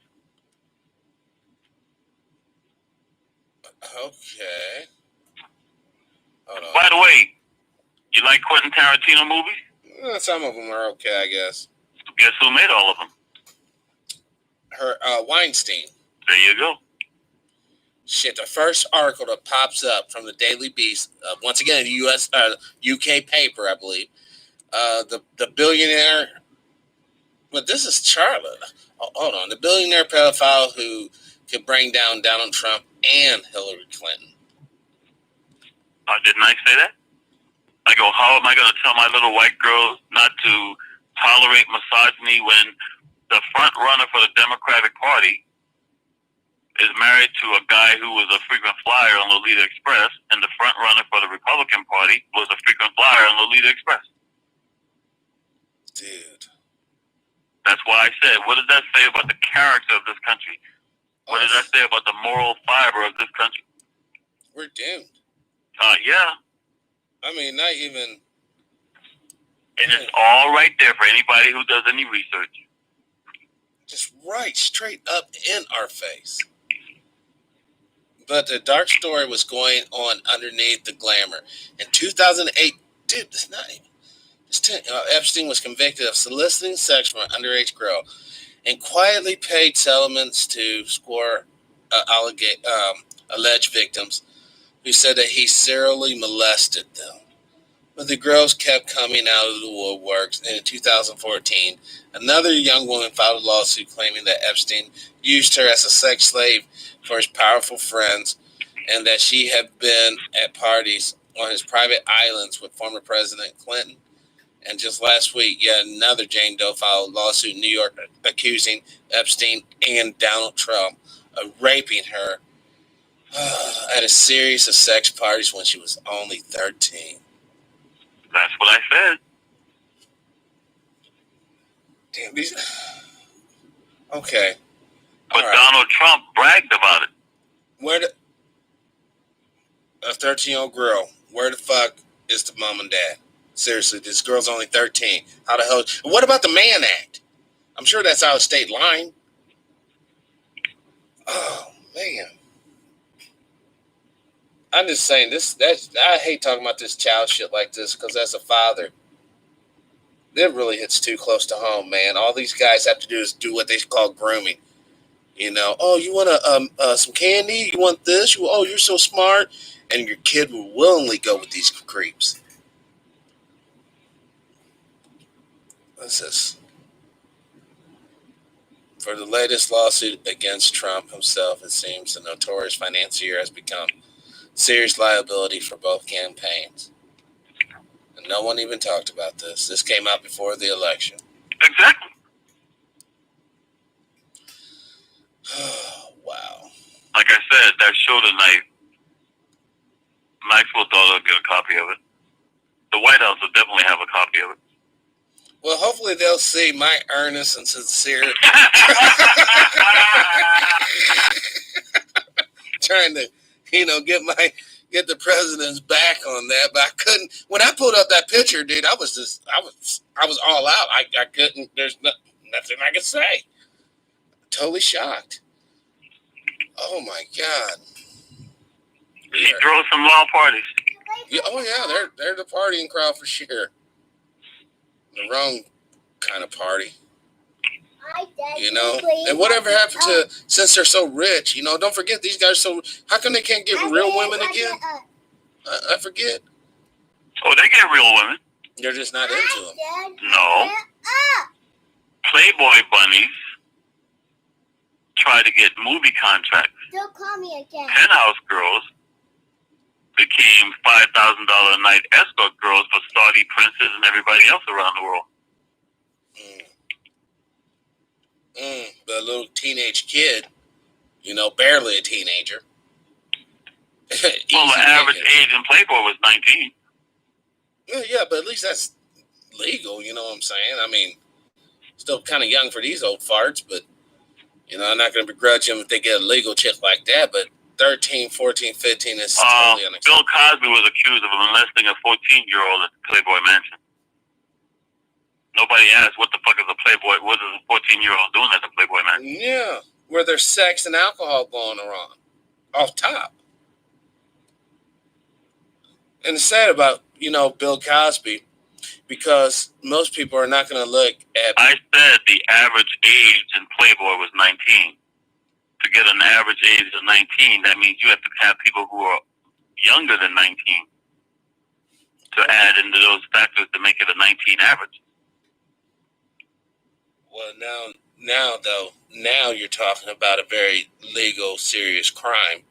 Speaker 3: Okay. Hold on.
Speaker 2: By the way, you like Quentin Tarantino movies?
Speaker 3: Some of them are okay, I guess.
Speaker 2: Guess who made all of them?
Speaker 3: Weinstein.
Speaker 2: There you go.
Speaker 3: Shit, the first article that pops up from the Daily Beast, once again, a UK paper, I believe. The billionaire, but this is Charlotte. Oh, hold on. The billionaire pedophile who could bring down Donald Trump and Hillary Clinton.
Speaker 2: Didn't I say that? I go, how am I going to tell my little white girls not to tolerate misogyny when the front runner for the Democratic Party is married to a guy who was a frequent flyer on Lolita Express, and the front runner for the Republican Party was a frequent flyer on Lolita Express?
Speaker 3: Dude.
Speaker 2: That's why I said, what does that say about the character of this country? What does that say about the moral fiber of this country?
Speaker 3: We're doomed.
Speaker 2: Yeah.
Speaker 3: I mean, not even...
Speaker 2: And it's all right there for anybody who does any research.
Speaker 3: Just right, straight up in our face. But the dark story was going on underneath the glamour. In 2008, dude, it's not even... Epstein was convicted of soliciting sex from an underage girl and quietly paid settlements to score alleged victims who said that he serially molested them. But the girls kept coming out of the woodworks, and in 2014, another young woman filed a lawsuit claiming that Epstein used her as a sex slave for his powerful friends and that she had been at parties on his private islands with former President Clinton. And just last week, yet another Jane Doe filed a lawsuit in New York accusing Epstein and Donald Trump of raping her at a series of sex parties when she was only 13.
Speaker 2: That's what I said.
Speaker 3: Damn, these... Okay.
Speaker 2: But
Speaker 3: right.
Speaker 2: Donald Trump bragged about it.
Speaker 3: Where the... A 13-year-old girl, where the fuck is the mom and dad? Seriously, this girl's only 13. How the hell... What about the Mann Act? I'm sure that's out of state line. Oh, man. I'm just saying, I hate talking about this child shit like this because as a father, it really hits too close to home, man. All these guys have to do is do what they call grooming. You know, oh, you want some candy? You want this? You're so smart. And your kid will willingly go with these creeps. What's this? For the latest lawsuit against Trump himself, it seems the notorious financier has become serious liability for both campaigns. And no one even talked about this. This came out before the election.
Speaker 2: Exactly.
Speaker 3: Wow.
Speaker 2: Like I said, that show tonight, Maxwell's daughter will get a copy of it. The White House will definitely have a copy of it.
Speaker 3: Well, hopefully they'll see my earnest and sincere trying to, get the president's back on that. But I couldn't. When I pulled up that picture, dude, I was all out. I couldn't. There's nothing I could say. Totally shocked. Oh my God.
Speaker 2: She throws some long parties.
Speaker 3: Yeah, oh yeah, they're the partying crowd for sure. The wrong kind of party. And whatever happened to, since they're so rich, don't forget these guys are so, how come they can't get real women again? I forget.
Speaker 2: Oh, they get real women.
Speaker 3: They're just not into them.
Speaker 2: No. Playboy bunnies try to get movie contracts.
Speaker 5: Don't call me again.
Speaker 2: Penthouse girls became $5,000 a night escort girls for Saudi princes and everybody else around the world.
Speaker 3: The little teenage kid barely a teenager.
Speaker 2: Well, the average age in Playboy was 19.
Speaker 3: Yeah, but at least that's legal. You know what I'm saying? I mean, still kind of young for these old farts, but I'm not going to begrudge them if they get a legal chick like that. But 13, 14, 15 is totally unacceptable.
Speaker 2: Bill Cosby was accused of molesting a 14-year-old at the Playboy Mansion. Nobody asked what the fuck is a Playboy? What is a 14-year-old doing at the Playboy Mansion?
Speaker 3: Yeah, where there's sex and alcohol going around off top. And it's sad about Bill Cosby, because most people are not going to look at.
Speaker 2: I said the average age in Playboy was 19. To get an average age of 19, that means you have to have people who are younger than 19 to add into those factors to make it a 19 average.
Speaker 3: Well, now you're talking about a very legal, serious crime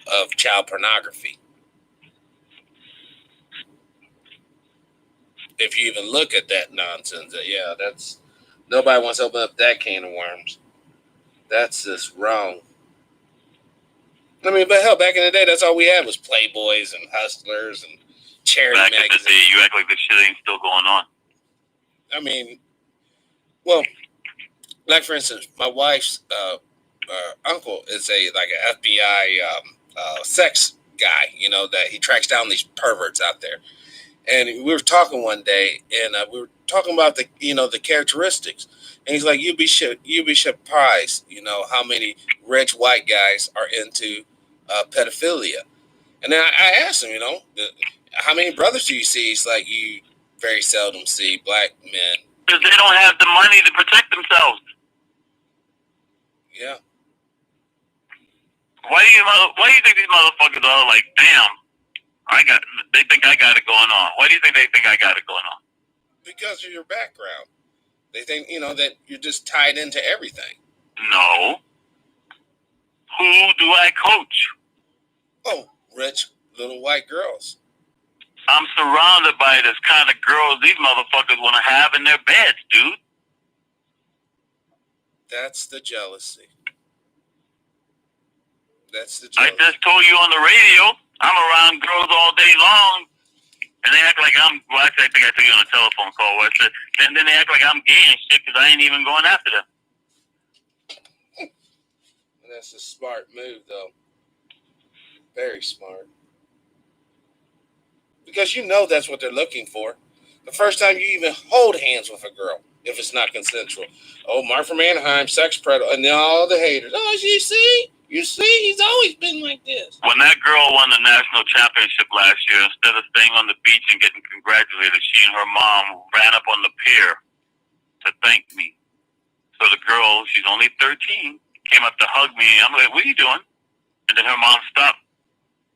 Speaker 3: of child pornography. If you even look at that nonsense, that's nobody wants to open up that can of worms. That's just wrong. I mean, but hell, back in the day, that's all we had was Playboys and Hustlers and charity magazines.
Speaker 2: Back in the day, you act like this shit ain't still going on.
Speaker 3: I mean, well, like for instance, my wife's uncle is an FBI sex guy. That he tracks down these perverts out there. And we were talking one day, and we were talking about the characteristics. And he's like, "You'd be surprised, how many rich white guys are into pedophilia." And then I asked him, how many brothers do you see? He's like, "You very seldom see black men."
Speaker 2: Because they don't have the money to protect themselves.
Speaker 3: Yeah.
Speaker 2: Why do you think these motherfuckers are like, damn? They think I got it going on. Why do you think they think I got it going on?
Speaker 3: Because of your background. They think, that you're just tied into everything.
Speaker 2: No. Who do I coach?
Speaker 3: Oh, rich little white girls.
Speaker 2: I'm surrounded by this kind of girls these motherfuckers want to have in their beds, dude.
Speaker 3: That's the jealousy.
Speaker 2: I just told you on the radio, I'm around girls all day long, and they act like I'm. Well, actually, I think I told you on a telephone call. Where I said, and then they act like I'm gay and shit because I ain't even going after them.
Speaker 3: That's a smart move, though. Very smart. Because that's what they're looking for. The first time you even hold hands with a girl, if it's not consensual. Oh, Mark from Anaheim, sex predator, and then all the haters. Oh, you see, he's always been like this.
Speaker 2: When that girl won the national championship last year, instead of staying on the beach and getting congratulated, she and her mom ran up on the pier to thank me. So the girl, she's only 13, came up to hug me. I'm like, "What are you doing?" And then her mom stopped.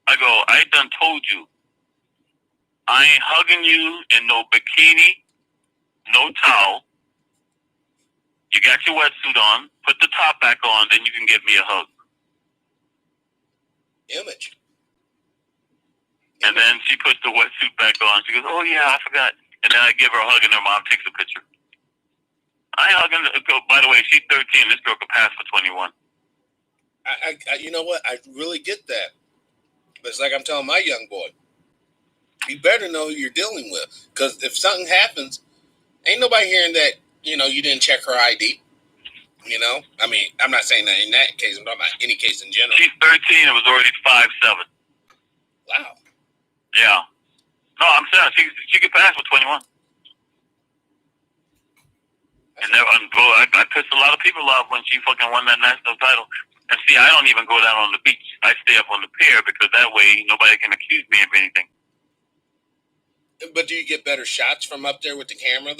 Speaker 2: I go, "I done told you. I ain't hugging you in no bikini, no towel. You got your wetsuit on. Put the top back on, then you can give me a hug."
Speaker 3: Image.
Speaker 2: And then she puts the wetsuit back on. She goes, "Oh, yeah, I forgot." And then I give her a hug, and her mom takes a picture. I ain't hugging the girl. By the way, she's 13. This girl could pass for 21.
Speaker 3: You know what? I really get that. But it's like I'm telling my young boy, you better know who you're dealing with. Because if something happens, ain't nobody hearing that, you didn't check her ID. I mean, I'm not saying that in that case. I'm talking about any case in general.
Speaker 2: She's 13 and was already 5'7".
Speaker 3: Wow.
Speaker 2: Yeah. No, I'm saying she could pass for 21. And I pissed a lot of people off when she fucking won that national title. And see, I don't even go down on the beach. I stay up on the pier because that way nobody can accuse me of anything.
Speaker 3: But do you get better shots from up there with the camera, though?